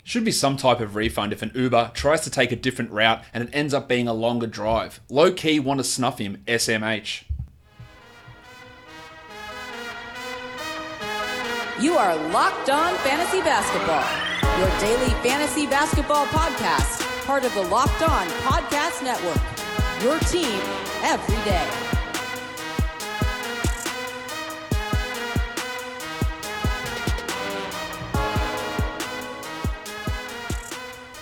Should be some type of refund if an Uber tries to take a different route and it ends up being a longer drive. Low key want to snuff him, SMH. You are Locked On Fantasy Basketball, your daily fantasy basketball podcast, part of the Locked On Podcast Network, your team every day.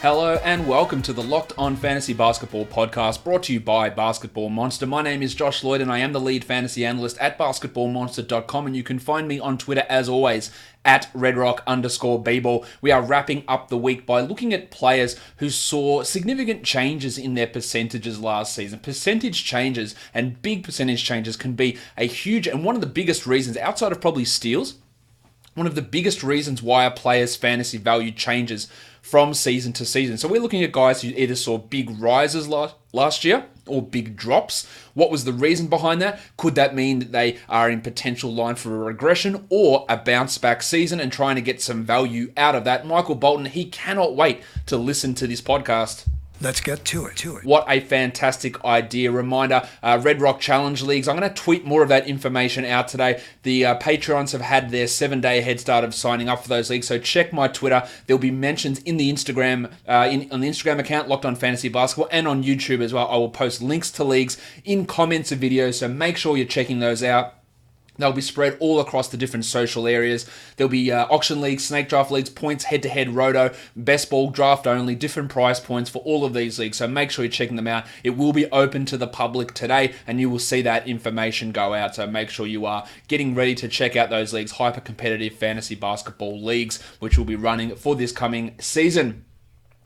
Hello and welcome to the Locked On Fantasy Basketball podcast brought to you by Basketball Monster. My name is Josh Lloyd and I am the lead fantasy analyst at basketballmonster.com, and you can find me on Twitter as always at redrock_bball. We are wrapping up the week by looking at players who saw significant changes in their percentages last season. Percentage changes and big percentage changes can be a huge, and one of the biggest reasons outside of probably steals, one of the biggest reasons why a player's fantasy value changes from season to season. So we're looking at guys who either saw big rises last year or big drops. What was the reason behind that? Could that mean that they are in potential line for a regression or a bounce back season and trying to get some value out of that? Michael Bolton, he cannot wait to listen to this podcast. Let's get to it. What a fantastic idea. Reminder, Red Rock Challenge Leagues. I'm going to tweet more of that information out today. The Patreons have had their 7-day head start of signing up for those leagues, so check my Twitter. There'll be mentions in the Instagram, on the Instagram account, Locked On Fantasy Basketball, and on YouTube as well. I will post links to leagues in comments of videos, so make sure you're checking those out. They'll be spread all across the different social areas. There'll be auction leagues, snake draft leagues, points, head-to-head, roto, best ball, draft only, different price points for all of these leagues. So make sure you're checking them out. It will be open to the public today, and you will see that information go out. So make sure you are getting ready to check out those leagues, hyper-competitive fantasy basketball leagues, which will be running for this coming season.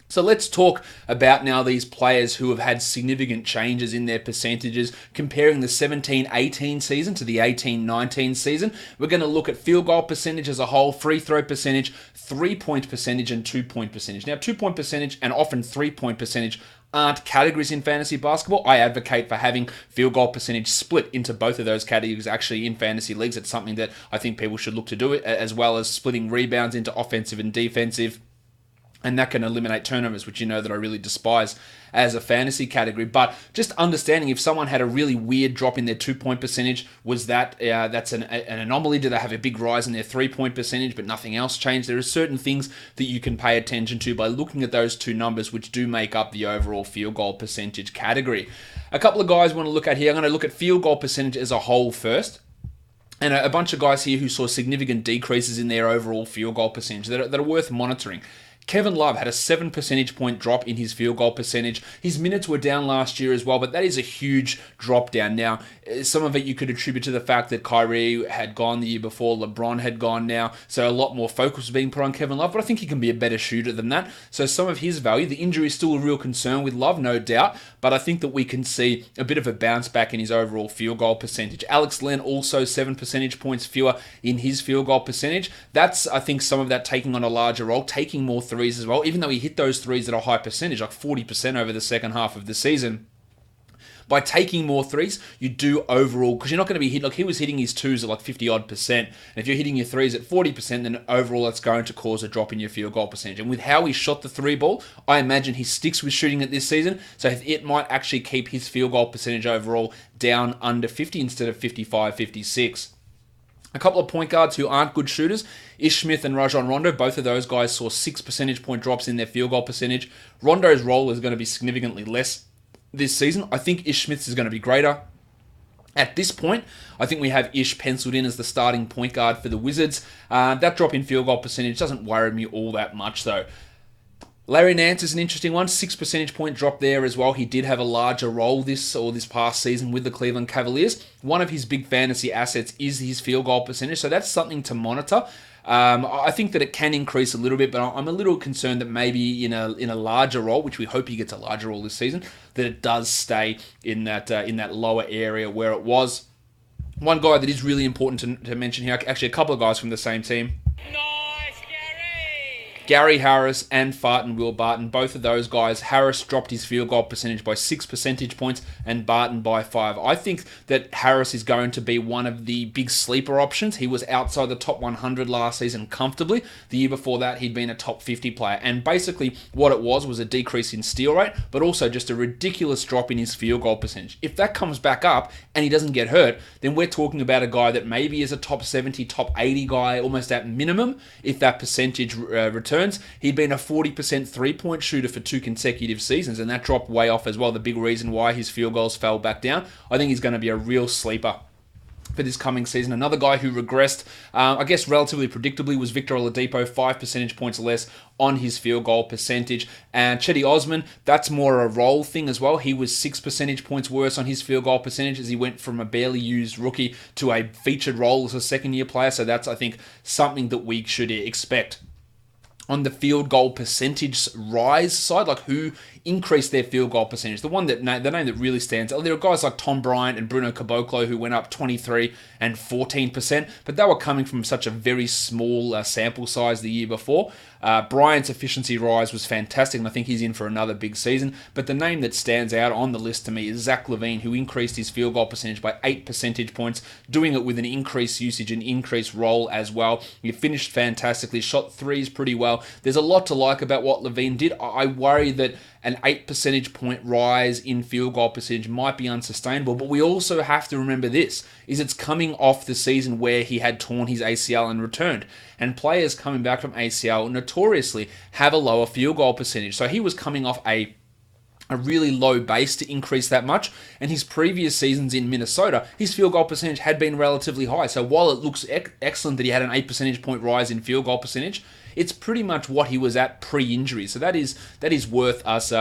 So let's talk about now these players who have had significant changes in their percentages, comparing the 17-18 season to the 18-19 season. We're going to look at field goal percentage as a whole, free throw percentage, 3-point percentage, and 2-point percentage. Now, 2-point percentage and often 3-point percentage aren't categories in fantasy basketball. I advocate for having field goal percentage split into both of those categories actually in fantasy leagues. It's something that I think people should look to do, it as well as splitting rebounds into offensive and defensive. And that can eliminate turnovers, which you know that I really despise as a fantasy category. But just understanding if someone had a really weird drop in their 2-point percentage, was that's an anomaly? Do they have a big rise in their 3-point percentage but nothing else changed? There are certain things that you can pay attention to by looking at those two numbers, which do make up the overall field goal percentage category. A couple of guys I want to look at here. I'm going to look at field goal percentage as a whole first. And a bunch of guys here who saw significant decreases in their overall field goal percentage that are worth monitoring. Kevin Love had a 7 percentage point drop in his field goal percentage. His minutes were down last year as well, but that is a huge drop down. Now, some of it you could attribute to the fact that Kyrie had gone the year before, LeBron had gone now, so a lot more focus was being put on Kevin Love, but I think he can be a better shooter than that. So some of his value, the injury is still a real concern with Love, no doubt, but I think that we can see a bit of a bounce back in his overall field goal percentage. Alex Len also 7 percentage points fewer in his field goal percentage. That's, I think, some of that taking on a larger role, taking more threes as well, even though he hit those threes at a high percentage, like 40% over the second half of the season. By taking more threes, you do overall, because you're not going to be hit, like he was hitting his twos at like 50-odd%, and if you're hitting your threes at 40%, then overall that's going to cause a drop in your field goal percentage. And with how he shot the three ball, I imagine he sticks with shooting it this season, so it might actually keep his field goal percentage overall down under 50 instead of 55, 56. A couple of point guards who aren't good shooters, Ish Smith and Rajon Rondo, both of those guys saw 6 percentage point drops in their field goal percentage. Rondo's role is going to be significantly less this season. I think Ish Smith's is going to be greater. At this point, I think we have Ish penciled in as the starting point guard for the Wizards. That drop in field goal percentage doesn't worry me all that much though. Larry Nance is an interesting one, 6 percentage point drop there as well. He did have a larger role this past season with the Cleveland Cavaliers. One of his big fantasy assets is his field goal percentage, so that's something to monitor. I think that it can increase a little bit, but I'm a little concerned that maybe in a larger role, which we hope he gets a larger role this season, that it does stay in that lower area where it was. One guy that is really important to mention here, actually a couple of guys from the same team. Gary Harris and Farton Will Barton, both of those guys, Harris dropped his field goal percentage by 6 percentage points and Barton by 5. I think that Harris is going to be one of the big sleeper options. He was outside the top 100 last season comfortably. The year before that, he'd been a top 50 player. And basically what it was a decrease in steal rate, but also just a ridiculous drop in his field goal percentage. If that comes back up and he doesn't get hurt, then we're talking about a guy that maybe is a top 70, top 80 guy, almost at minimum, if that percentage returns. He'd been a 40% three-point shooter for 2 consecutive seasons, and that dropped way off as well. The big reason why his field goals fell back down. I think he's going to be a real sleeper for this coming season. Another guy who regressed, I guess relatively predictably, was Victor Oladipo, 5 percentage points less on his field goal percentage. And Chetty Osman, that's more a role thing as well. He was 6 percentage points worse on his field goal percentage as he went from a barely used rookie to a featured role as a second-year player. So that's, I think, something that we should expect. On the field goal percentage rise side, like who increased their field goal percentage, the name that really stands out, there are guys like Tom Bryant and Bruno Caboclo who went up 23 and 14%, but they were coming from such a very small sample size the year before. Bryant's efficiency rise was fantastic, and I think he's in for another big season. But the name that stands out on the list to me is Zach LaVine, who increased his field goal percentage by 8 percentage points, doing it with an increased usage and increased role as well. He finished fantastically, shot threes pretty well. There's a lot to like about what LaVine did. I worry that an 8 percentage point rise in field goal percentage might be unsustainable, but we also have to remember this, is it's coming off the season where he had torn his ACL and returned. And players coming back from ACL notoriously have a lower field goal percentage. So he was coming off a really low base to increase that much, and his previous seasons in Minnesota, his field goal percentage had been relatively high. So while it looks excellent that he had an 8 percentage point rise in field goal percentage, it's pretty much what he was at pre-injury. So that is worth us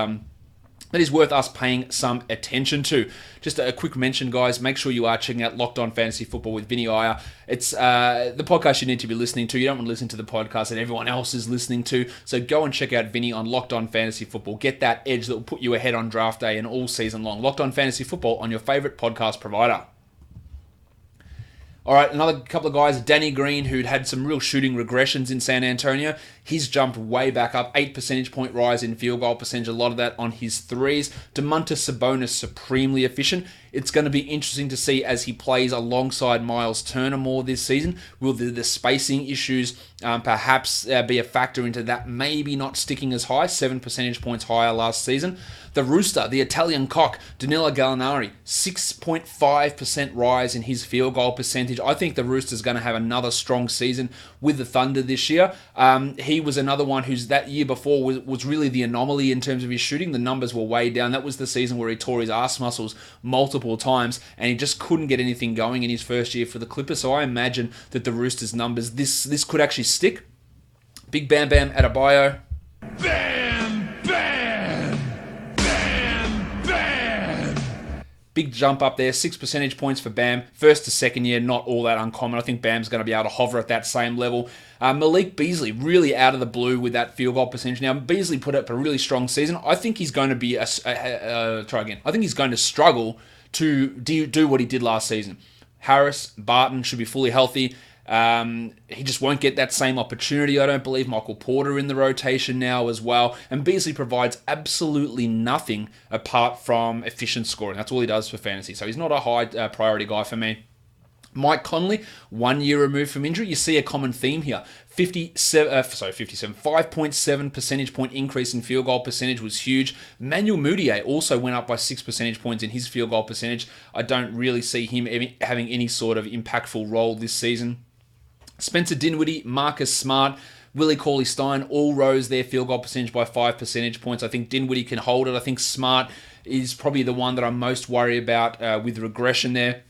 paying some attention to. Just a quick mention, guys. Make sure you are checking out Locked On Fantasy Football with Vinny Iyer. It's the podcast you need to be listening to. You don't want to listen to the podcast that everyone else is listening to. So go and check out Vinny on Locked On Fantasy Football. Get that edge that will put you ahead on draft day and all season long. Locked On Fantasy Football on your favorite podcast provider. All right, another couple of guys, Danny Green, who'd had some real shooting regressions in San Antonio. He's jumped way back up, 8 percentage point rise in field goal percentage, a lot of that on his threes. Domantas Sabonis, supremely efficient. It's going to be interesting to see as he plays alongside Miles Turner more this season. Will the spacing issues perhaps be a factor into that maybe not sticking as high, 7 percentage points higher last season? The Rooster, the Italian cock, Danilo Gallinari, 6.5% rise in his field goal percentage. I think the Rooster's going to have another strong season with the Thunder this year. He was another one who's that year before was really the anomaly in terms of his shooting. The numbers were way down. That was the season where he tore his ass muscles multiple times, and he just couldn't get anything going in his first year for the Clippers. So I imagine that the Roosters' numbers, this could actually stick. Big Bam Bam Adebayo. Bam, bam, bam, bam. Big jump up there, 6 percentage points for Bam. First to second year, not all that uncommon. I think Bam's going to be able to hover at that same level. Malik Beasley, really out of the blue with that field goal percentage. Now, Beasley put up a really strong season. I think he's going to be I think he's going to struggle to do what he did last season. Harris, Barton should be fully healthy. He just won't get that same opportunity, I don't believe. Michael Porter in the rotation now as well. And Beasley provides absolutely nothing apart from efficient scoring. That's all he does for fantasy. So he's not a high priority guy for me. Mike Conley, 1 year removed from injury. You see a common theme here. 5.7 percentage point increase in field goal percentage was huge. Manuel Mudiay also went up by 6 percentage points in his field goal percentage. I don't really see him having any sort of impactful role this season. Spencer Dinwiddie, Marcus Smart, Willie Cauley-Stein all rose their field goal percentage by 5 percentage points. I think Dinwiddie can hold it. I think Smart is probably the one that I'm most worried about with regression there.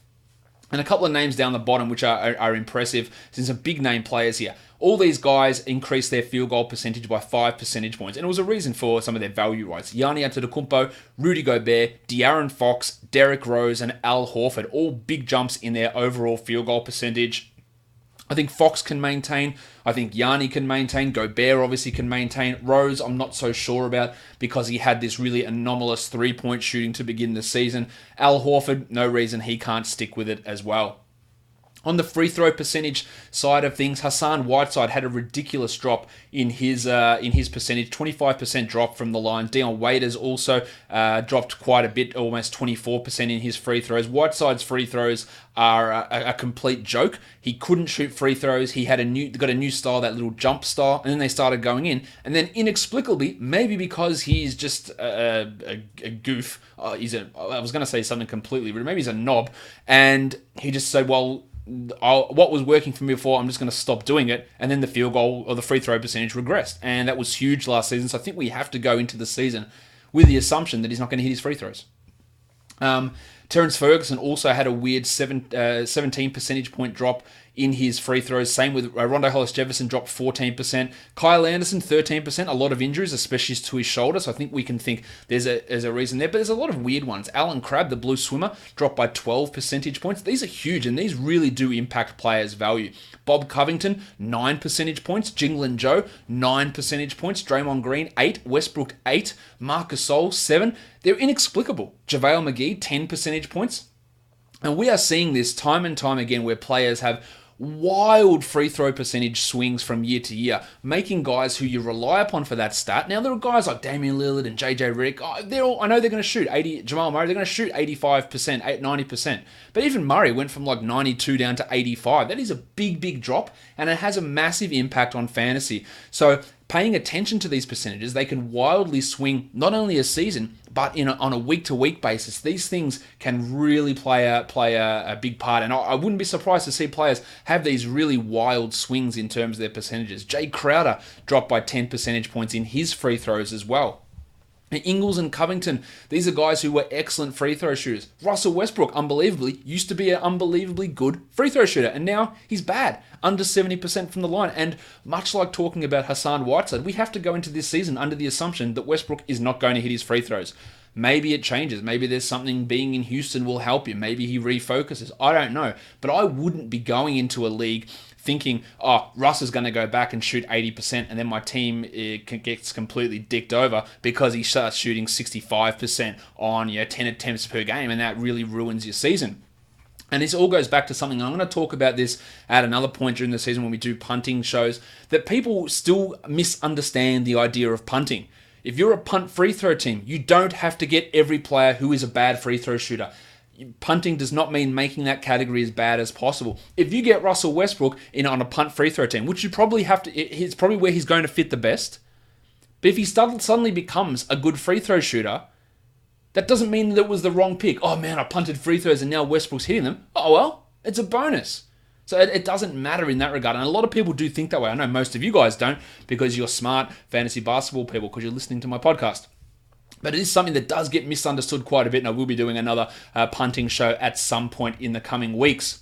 And a couple of names down the bottom which are impressive. There's some big name players here. All these guys increased their field goal percentage by 5 percentage points. And it was a reason for some of their value rights. Giannis Antetokounmpo, Rudy Gobert, De'Aaron Fox, Derrick Rose, and Al Horford. All big jumps in their overall field goal percentage. I think Fox can maintain. I think Giannis can maintain. Gobert obviously can maintain. Rose, I'm not so sure about because he had this really anomalous three-point shooting to begin the season. Al Horford, no reason he can't stick with it as well. On the free throw percentage side of things, Hassan Whiteside had a ridiculous drop in his percentage, 25% drop from the line. Dion Waiters also dropped quite a bit, almost 24% in his free throws. Whiteside's free throws are a complete joke. He couldn't shoot free throws. He had got a new style, that little jump style, and then they started going in. And then inexplicably, maybe because he's just a goof, I was going to say something completely rude, maybe he's a knob, and he just said, well, what was working for me before, I'm just going to stop doing it. And then the field goal or the free throw percentage regressed. And that was huge last season. So I think we have to go into the season with the assumption that he's not going to hit his free throws. Terrence Ferguson also had a weird 17 percentage point drop in his free throws. Same with Rondo Hollis-Jefferson, dropped 14%. Kyle Anderson, 13%. A lot of injuries, especially to his shoulder. So I think we can think there's a reason there. But there's a lot of weird ones. Alan Crabb, the blue swimmer, dropped by 12 percentage points. These are huge, and these really do impact players' value. Bob Covington, 9 percentage points. Jingling Joe, 9 percentage points. Draymond Green, 8. Westbrook, 8. Marc Gasol, 7. They're inexplicable. JaVale McGee, 10 percentage points. And we are seeing this time and time again where players have wild free throw percentage swings from year to year, making guys who you rely upon for that stat. Now, there are guys like Damian Lillard and JJ Redick. I know they're going to shoot 80. Jamal Murray, they're going to shoot 85%, 90%. But even Murray went from like 92 down to 85. That is a big, big drop, and it has a massive impact on fantasy. So paying attention to these percentages, they can wildly swing not only a season, but on a week-to-week basis. These things can really play a big part, and I wouldn't be surprised to see players have these really wild swings in terms of their percentages. Jay Crowder dropped by 10 percentage points in his free throws as well. Ingles and Covington, these are guys who were excellent free throw shooters. Russell Westbrook, unbelievably, used to be an unbelievably good free throw shooter, and now he's bad, under 70% from the line. And much like talking about Hassan Whiteside, we have to go into this season under the assumption that Westbrook is not going to hit his free throws. Maybe it changes. Maybe there's something being in Houston will help you. Maybe he refocuses. I don't know. But I wouldn't be going into a league thinking, oh, Russ is going to go back and shoot 80%, and then my team gets completely dicked over because he starts shooting 65% on 10 attempts per game, and that really ruins your season. And this all goes back to something, I'm going to talk about this at another point during the season when we do punting shows, that people still misunderstand the idea of punting. If you're a punt free throw team, you don't have to get every player who is a bad free throw shooter. Punting does not mean making that category as bad as possible. If you get Russell Westbrook on a punt free throw team, which you probably have to, it's probably where he's going to fit the best. But if he suddenly becomes a good free throw shooter, that doesn't mean that it was the wrong pick. Oh man, I punted free throws and now Westbrook's hitting them. Oh well, it's a bonus. So it doesn't matter in that regard. And a lot of people do think that way. I know most of you guys don't because you're smart fantasy basketball people because you're listening to my podcast. But it is something that does get misunderstood quite a bit, and I will be doing another punting show at some point in the coming weeks.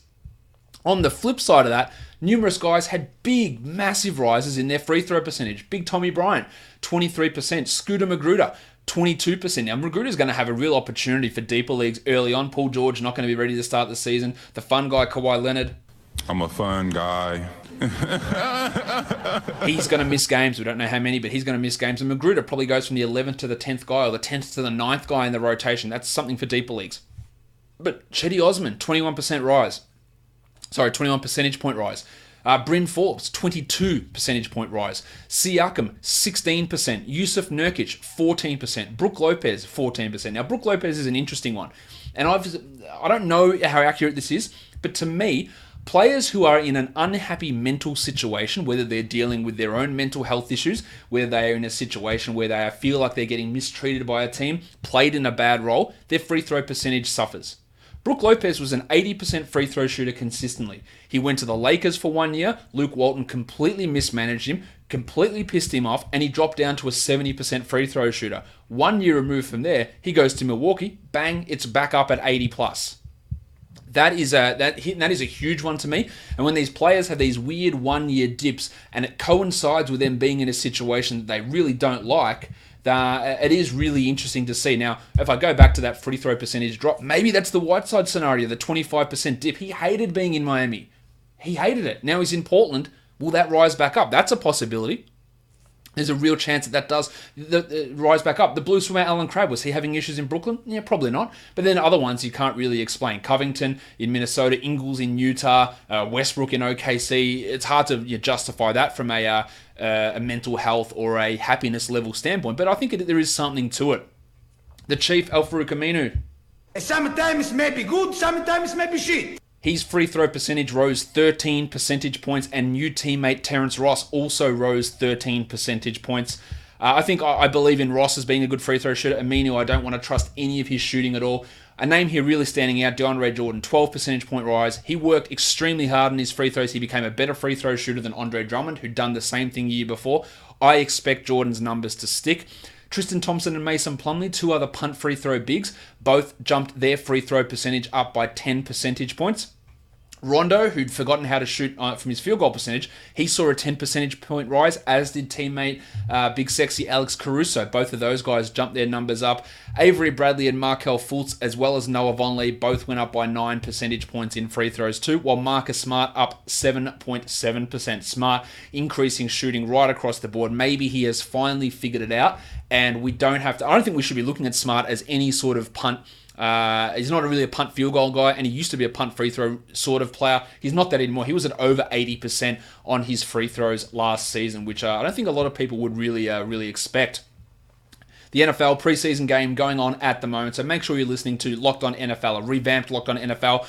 On the flip side of that, numerous guys had big, massive rises in their free throw percentage. Big Tommy Bryant, 23%. Scooter Magruder, 22%. Now, Magruder's going to have a real opportunity for deeper leagues early on. Paul George not going to be ready to start the season. The fun guy, Kawhi Leonard. I'm a fun guy. He's going to miss games. We don't know how many, but he's going to miss games. And Magruder probably goes from the 11th to the 10th guy or the 10th to the 9th guy in the rotation. That's something for deeper leagues. But Chetty Osman, 21% rise. Sorry, 21 percentage point rise. Bryn Forbes, 22 percentage point rise. Siakam, 16%. Yusuf Nurkic, 14%. Brook Lopez, 14%. Now, Brook Lopez is an interesting one. And I don't know how accurate this is, but to me, players who are in an unhappy mental situation, whether they're dealing with their own mental health issues, whether they are in a situation where they feel like they're getting mistreated by a team, played in a bad role, their free throw percentage suffers. Brook Lopez was an 80% free throw shooter consistently. He went to the Lakers for 1 year, Luke Walton completely mismanaged him, completely pissed him off, and he dropped down to a 70% free throw shooter. 1 year removed from there, he goes to Milwaukee, bang, it's back up at 80 plus. That is a huge one to me. And when these players have these weird 1 year dips and it coincides with them being in a situation that they really don't like, it is really interesting to see. Now, if I go back to that free throw percentage drop, maybe that's the Whiteside scenario, the 25% dip. He hated being in Miami. He hated it. Now he's in Portland. Will that rise back up? That's a possibility. There's a real chance that does rise back up. The blue swimmer Alan Crabb, was he having issues in Brooklyn? Yeah, probably not. But then other ones you can't really explain. Covington in Minnesota, Ingles in Utah, Westbrook in OKC. It's hard to justify that from a mental health or a happiness level standpoint. But I think there is something to it. The Chief, Al-Farouq Aminu. Sometimes maybe good, sometimes maybe shit. His free throw percentage rose 13 percentage points, and new teammate Terrence Ross also rose 13 percentage points. I believe in Ross as being a good free throw shooter. Aminu, I don't want to trust any of his shooting at all. A name here really standing out, DeAndre Jordan, 12 percentage point rise. He worked extremely hard on his free throws. He became a better free throw shooter than Andre Drummond, who'd done the same thing year before. I expect Jordan's numbers to stick. Tristan Thompson and Mason Plumlee, two other punt free throw bigs, both jumped their free throw percentage up by 10 percentage points. Rondo, who'd forgotten how to shoot from his field goal percentage, he saw a 10 percentage point rise, as did teammate Big Sexy Alex Caruso. Both of those guys jumped their numbers up. Avery Bradley and Markelle Fultz, as well as Noah Vonleh, both went up by 9 percentage points in free throws too, while Marcus Smart up 7.7%. Smart increasing shooting right across the board. Maybe he has finally figured it out, and we don't have to... I don't think we should be looking at Smart as any sort of punt. He's not really a punt field goal guy, and he used to be a punt free throw sort of player. He's not that anymore. He was at over 80% on his free throws last season, which I don't think a lot of people would really expect. The NFL preseason game going on at the moment, so make sure you're listening to Locked On NFL, a revamped Locked On NFL.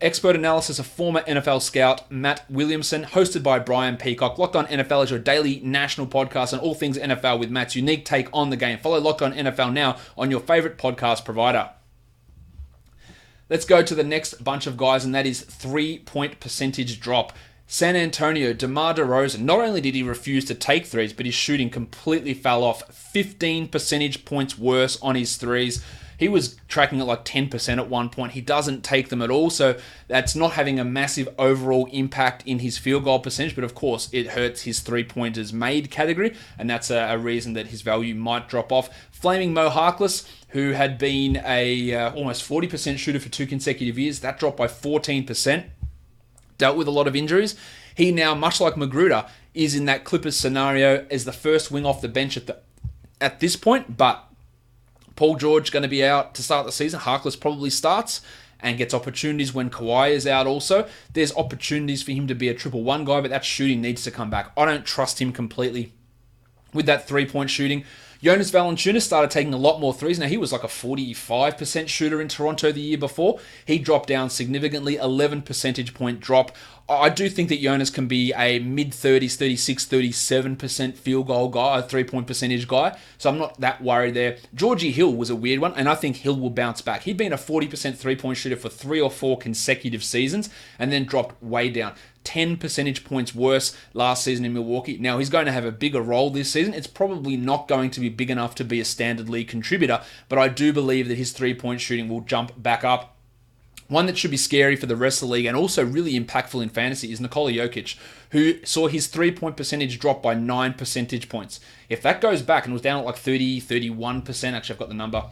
Expert analysis of former NFL scout Matt Williamson, hosted by Brian Peacock. Locked On NFL is your daily national podcast on all things NFL with Matt's unique take on the game. Follow Locked On NFL now on your favorite podcast provider. Let's go to the next bunch of guys, and that is 3-point percentage drop. San Antonio, DeMar DeRozan, not only did he refuse to take threes, but his shooting completely fell off. 15 percentage points worse on his threes. He was tracking at like 10% at one point. He doesn't take them at all, so that's not having a massive overall impact in his field goal percentage, but of course it hurts his three-pointers made category, and that's a reason that his value might drop off. Flaming Mo Harkless, who had been a almost 40% shooter for 2 consecutive years, that dropped by 14%. Dealt with a lot of injuries. He now, much like Magruder, is in that Clippers scenario as the first wing off the bench at this point, but Paul George going to be out to start the season. Harkless probably starts and gets opportunities when Kawhi is out also. There's opportunities for him to be a 1-1 guy, but that shooting needs to come back. I don't trust him completely with that 3-point shooting. Jonas Valanciunas started taking a lot more threes. Now, he was like a 45% shooter in Toronto the year before. He dropped down significantly, 11 percentage point drop. I do think that Jonas can be a mid-30s, 36, 37% field goal guy, a 3-point percentage guy, so I'm not that worried there. Georgie Hill was a weird one, and I think Hill will bounce back. He'd been a 40% 3-point shooter for 3 or 4 consecutive seasons, and then dropped way down. 10 percentage points worse last season in Milwaukee. Now, he's going to have a bigger role this season. It's probably not going to be big enough to be a standard league contributor, but I do believe that his 3-point shooting will jump back up. One that should be scary for the rest of the league and also really impactful in fantasy is Nikola Jokic, who saw his 3-point percentage drop by 9 percentage points. If that goes back and was down at like 30, 31%, actually I've got the number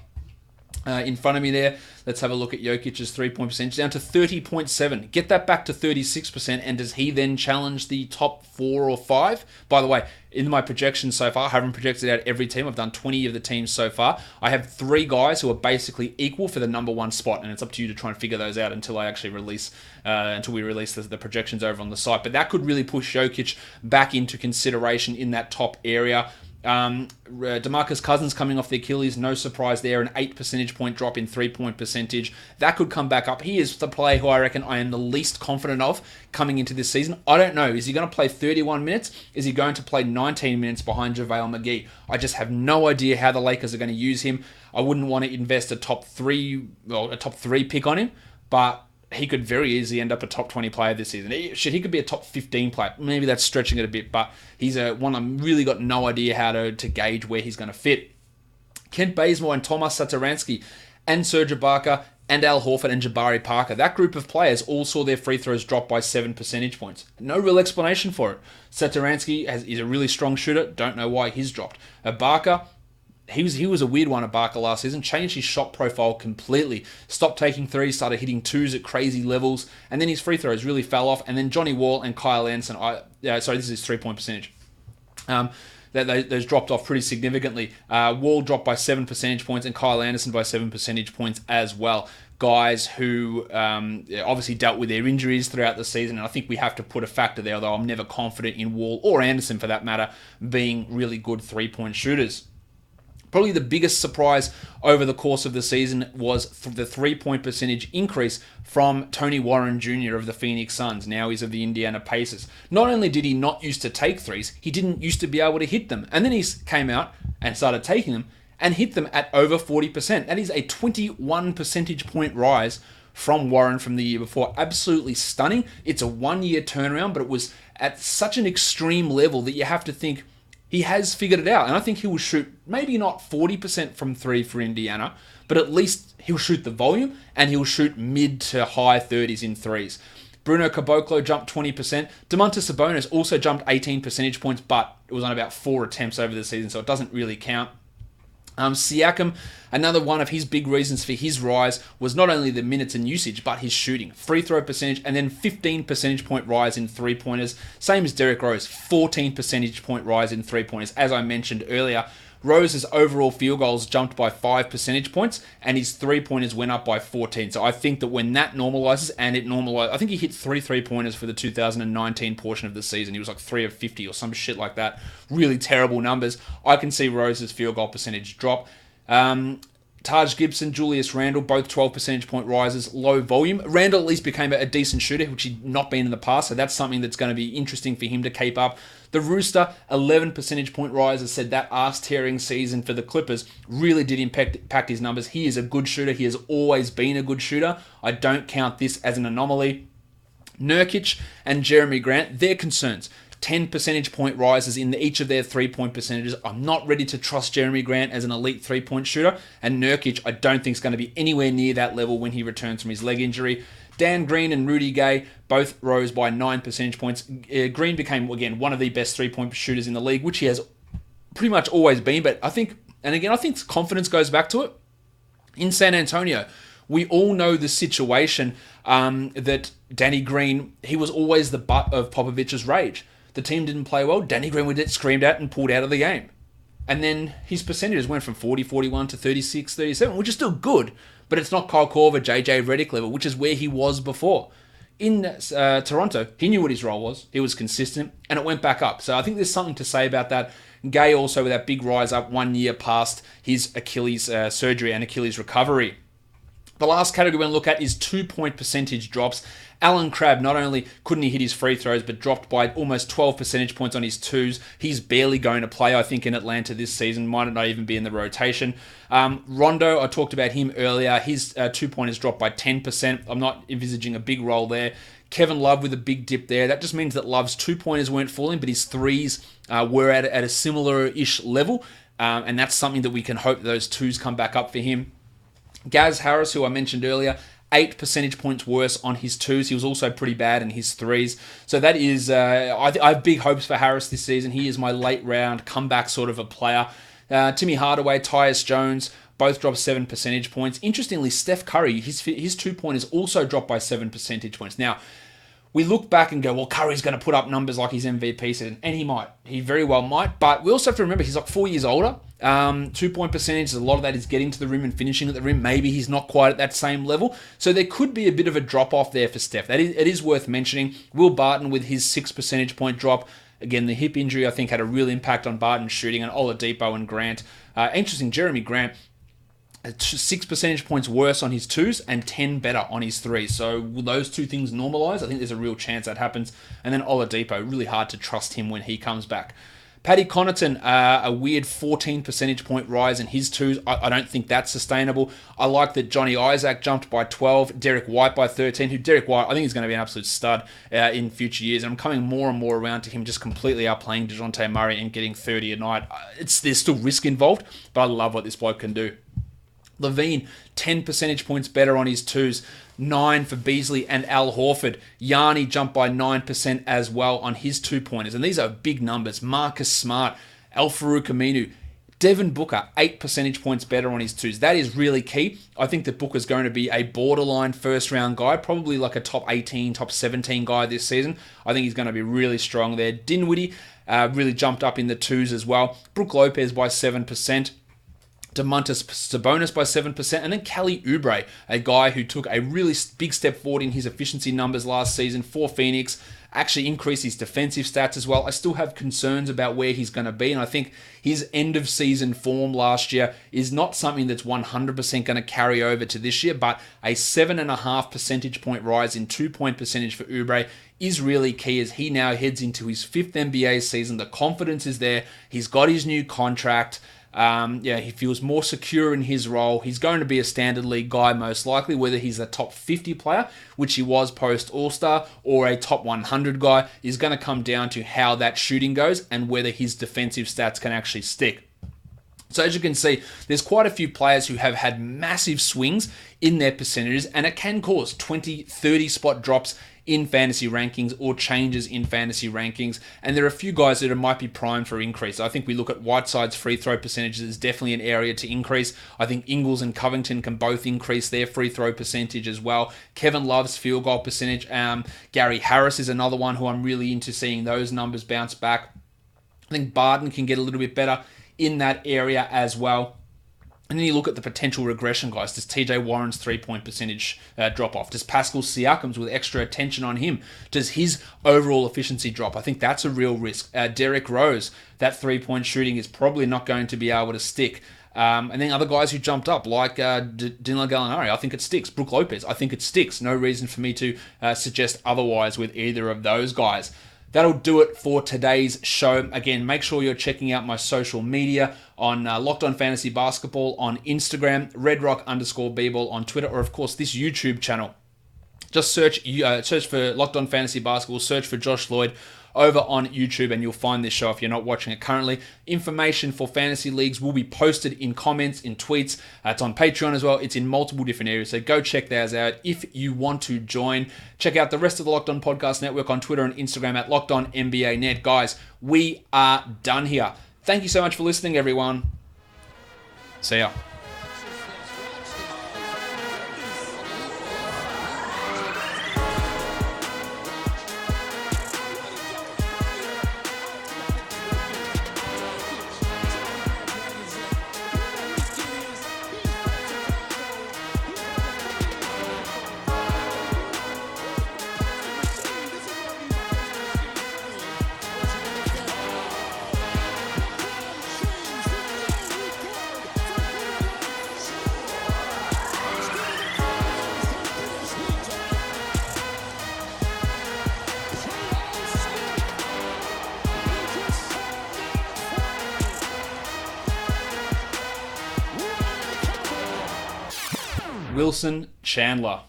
in front of me there. Let's have a look at Jokic's 3-point percentage, down to 30.7. Get that back to 36%, and does he then challenge the top 4 or 5? By the way, in my projections so far, I haven't projected out every team. I've done 20 of the teams so far. I have 3 guys who are basically equal for the number 1 spot, and it's up to you to try and figure those out until I actually release, until we release the projections over on the site. But that could really push Jokic back into consideration in that top area. DeMarcus Cousins coming off the Achilles, no surprise there, an 8 percentage point drop in 3-point percentage. That could come back up. He is the player who I reckon I am the least confident of coming into this season. I don't know. Is he going to play 31 minutes? Is he going to play 19 minutes behind JaVale McGee? I just have no idea how the Lakers are going to use him. I wouldn't want to invest a top 3 pick on him, but he could very easily end up a top 20 player this season. He could be a top 15 player. Maybe that's stretching it a bit, but he's one I'm really got no idea how to gauge where he's going to fit. Kent Bazemore and Tomas Satoransky and Serge Ibaka and Al Horford and Jabari Parker. That group of players all saw their free throws drop by 7 percentage points. No real explanation for it. Satoransky is a really strong shooter. Don't know why he's dropped. Ibaka, he was a weird one at Barker last season, changed his shot profile completely, stopped taking threes, started hitting 2s at crazy levels, and then his free throws really fell off, and then Johnny Wall and Kyle Anderson, this is his 3-point percentage. those dropped off pretty significantly. Wall dropped by 7 percentage points and Kyle Anderson by 7 percentage points as well. Guys who obviously dealt with their injuries throughout the season, and I think we have to put a factor there, although I'm never confident in Wall or Anderson for that matter being really good three-point shooters. Probably the biggest surprise over the course of the season was the three-point percentage increase from Tony Warren Jr. of the Phoenix Suns. Now he's of the Indiana Pacers. Not only did he not used to take threes, he didn't used to be able to hit them. And then he came out and started taking them and hit them at over 40%. That is a 21 percentage point rise from Warren from the year before. Absolutely stunning. It's a one-year turnaround, but it was at such an extreme level that you have to think, he has figured it out, and I think he will shoot maybe not 40% from three for Indiana, but at least he'll shoot the volume, and he'll shoot mid to high 30s in threes. Bruno Caboclo jumped 20%. Domantas Sabonis also jumped 18 percentage points, but it was on about 4 attempts over the season, so it doesn't really count. Siakam, another one of his big reasons for his rise was not only the minutes and usage, but his shooting. Free throw percentage, and then 15 percentage point rise in three-pointers. Same as Derrick Rose, 14 percentage point rise in three-pointers. As I mentioned earlier, Rose's overall field goals jumped by 5 percentage points, and his three-pointers went up by 14. So I think that when that normalizes, and it normalized, I think he hit 3 three-pointers for the 2019 portion of the season. He was like 3 of 50 or some shit like that. Really terrible numbers. I can see Rose's field goal percentage drop. Taj Gibson, Julius Randle, both 12 percentage point rises, low volume. Randle at least became a decent shooter, which he'd not been in the past, so that's something that's going to be interesting for him to keep up. The Rooster, 11 percentage point rises, said that ass-tearing season for the Clippers really did impact his numbers. He is a good shooter. He has always been a good shooter. I don't count this as an anomaly. Nurkic and Jeremy Grant, their concerns. 10 percentage point rises in each of their three-point percentages. I'm not ready to trust Jeremy Grant as an elite three-point shooter, and Nurkic I don't think is going to be anywhere near that level when he returns from his leg injury. Dan Green and Rudy Gay both rose by 9 percentage points. Green became, again, one of the best three-point shooters in the league, which he has pretty much always been, but I think confidence goes back to it. In San Antonio, we all know the situation that Danny Green, he was always the butt of Popovich's rage. The team didn't play well. Danny Green would get screamed at and pulled out of the game. And then his percentages went from 40, 41 to 36, 37, which is still good, but it's not Kyle Korver, JJ Redick level, which is where he was before. In Toronto, he knew what his role was. He was consistent, and it went back up. So I think there's something to say about that. Gay also with that big rise up 1 year past his Achilles surgery and Achilles recovery. The last category we're going to look at is 2-point percentage drops. Alan Crabb, not only couldn't he hit his free throws, but dropped by almost 12 percentage points on his twos. He's barely going to play, I think, in Atlanta this season. Might not even be in the rotation. Rondo, I talked about him earlier. His 2-pointers dropped by 10%. I'm not envisaging a big role there. Kevin Love with a big dip there. That just means that Love's 2-pointers weren't falling, but his threes were at a similar-ish level. And that's something that we can hope those twos come back up for him. Gaz Harris, who I mentioned earlier, 8 percentage points worse on his twos. He was also pretty bad in his threes. So that is, I have big hopes for Harris this season. He is my late round comeback sort of a player. Timmy Hardaway, Tyus Jones, both dropped 7 percentage points. Interestingly, Steph Curry, his 2-pointers also dropped by 7 percentage points. Now, we look back and go, well, Curry's going to put up numbers like his MVP season, and he might. He very well might, but we also have to remember he's like 4 years older. 2-point percentage, a lot of that is getting to the rim and finishing at the rim. Maybe he's not quite at that same level. So there could be a bit of a drop-off there for Steph. It is worth mentioning. Will Barton with his 6 percentage point drop. Again, the hip injury, I think, had a real impact on Barton's shooting, and Oladipo and Grant. Interesting, Jeremy Grant, 6 percentage points worse on his twos and 10 better on his threes. So will those two things normalize? I think there's a real chance that happens. And then Oladipo, really hard to trust him when he comes back. Paddy Connaughton, a weird 14 percentage point rise in his twos. I don't think that's sustainable. I like that Johnny Isaac jumped by 12, Derek White by 13, Derek White, I think he's going to be an absolute stud in future years. And I'm coming more and more around to him just completely outplaying DeJounte Murray and getting 30 a night. There's still risk involved, but I love what this bloke can do. Levine, 10 percentage points better on his twos. 9 for Beasley and Al Horford. Yanni jumped by 9% as well on his 2-pointers. And these are big numbers. Marcus Smart, Al Farouk Aminu, Devin Booker, 8 percentage points better on his twos. That is really key. I think that Booker's going to be a borderline first-round guy, probably like a top 18, top 17 guy this season. I think he's going to be really strong there. Dinwiddie really jumped up in the twos as well. Brook Lopez by 7%. Domantas Sabonis by 7%, and then Kelly Oubre, a guy who took a really big step forward in his efficiency numbers last season for Phoenix, actually increased his defensive stats as well. I still have concerns about where he's going to be, and I think his end-of-season form last year is not something that's 100% going to carry over to this year, but a 7.5 percentage point rise in 2-point percentage for Oubre is really key as he now heads into his 5th NBA season. The confidence is there. He's got his new contract. He feels more secure in his role. He's going to be a standard league guy most likely, whether he's a top 50 player, which he was post All-Star, or a top 100 guy, is going to come down to how that shooting goes and whether his defensive stats can actually stick. So as you can see, there's quite a few players who have had massive swings in their percentages, and it can cause 20, 30 spot drops in fantasy rankings or changes in fantasy rankings. And there are a few guys that might be primed for increase. I think we look at Whiteside's free throw percentages as definitely an area to increase. I think Ingles and Covington can both increase their free throw percentage as well. Kevin Love's field goal percentage. Gary Harris is another one who I'm really into seeing those numbers bounce back. I think Barton can get a little bit better in that area as well. And then you look at the potential regression, guys. Does TJ Warren's 3-point percentage drop off? Does Pascal Siakam's with extra attention on him? Does his overall efficiency drop? I think that's a real risk. Derrick Rose, that 3-point shooting is probably not going to be able to stick. And then other guys who jumped up, like Danilo Gallinari, I think it sticks. Brook Lopez, I think it sticks. No reason for me to suggest otherwise with either of those guys. That'll do it for today's show. Again, make sure you're checking out my social media on Locked On Fantasy Basketball on Instagram, redrock_bball on Twitter, or of course this YouTube channel. Just search for Locked On Fantasy Basketball, search for Josh Lloyd over on YouTube, and you'll find this show if you're not watching it currently. Information for fantasy leagues will be posted in comments, in tweets. It's on Patreon as well. It's in multiple different areas, so go check those out if you want to join. Check out the rest of the Locked On Podcast Network on Twitter and Instagram at Locked On NBA Net. Guys, we are done here. Thank you so much for listening, everyone. See ya. Wilson Chandler.